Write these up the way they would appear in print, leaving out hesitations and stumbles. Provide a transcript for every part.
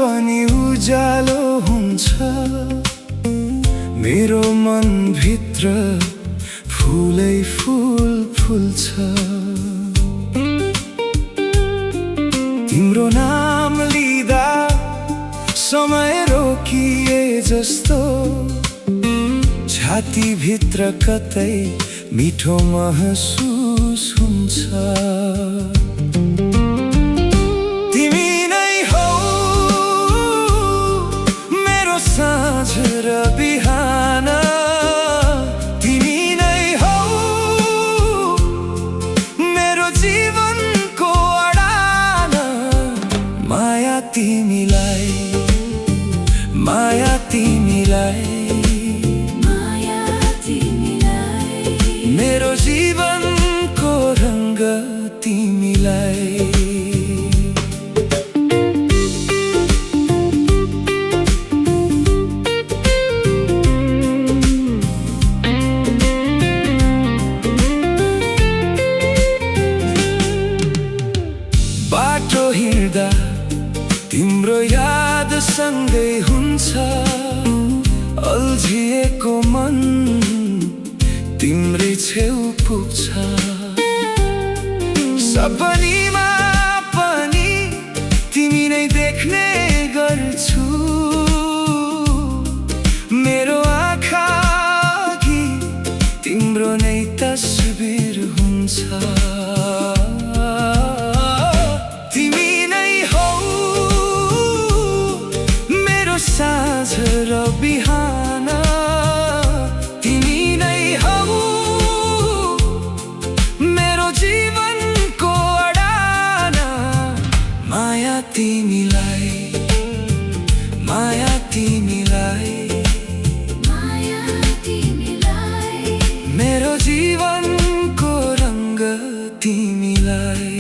पनि उज्यालो हुन्छ। मेरो मनभित्र फुलै फुल फुल्छ। तिम्रो नाम लिँदा समय रोकिए जस्तो, छातीभित्र कतै मिठो महसुस हुन्छ। तिमी नै हौ मेरो साँझ र बिहान, तिमी नै हौ मेरो जीवनको अडान। माया तिमीलाई, माया तिमीलाई, मेरो जीवनको रंग तिमीलाई। बाटो हिँड्दा तिम्रो याद सँगै हुन्छ। अल्झिएको मन तिम्रै छेउ पुग्छ। सपनीमा पनि तिमी नै देख्ने गर्छु। मेरो आँखा अघि तिम्रो नै तस्बिर हुन्छ। तिमी नै हौ मेरो साँझ र बिहान, तिमी नै हौ मेरो जीवनको अडान। माया तिमीलाई, माया तिमीलाई, माया तिमीलाई, मेरो जीवनको रंग तिमीलाई।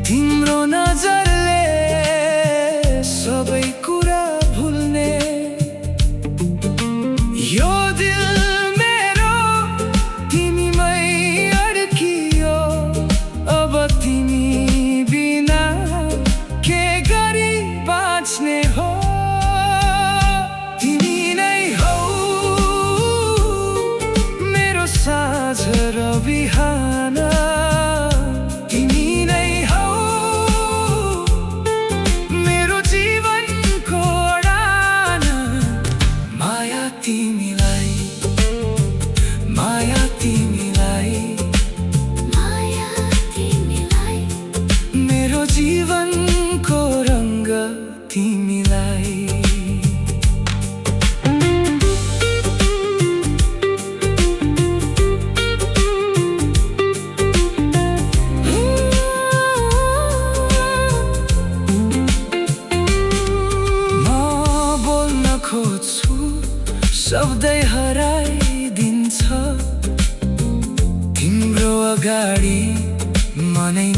तिम्रो नजरले सबै कुरा भुल्ने, यो दिल मेरो तिमीमै अड्कियो। अब तिमी बिना के गरी बाँच्ने हो। तिमी नै हौ मेरो साँझ र बिहान, तिमी नै हौ तिमीलाई, माया तिमीलाई, माया तिमीलाई, मेरो जीवनको रंग तिमीलाई। म बोल्न खोज्छु, शब्दै हराइदिन्छ। तिम्रो अगाडि मनै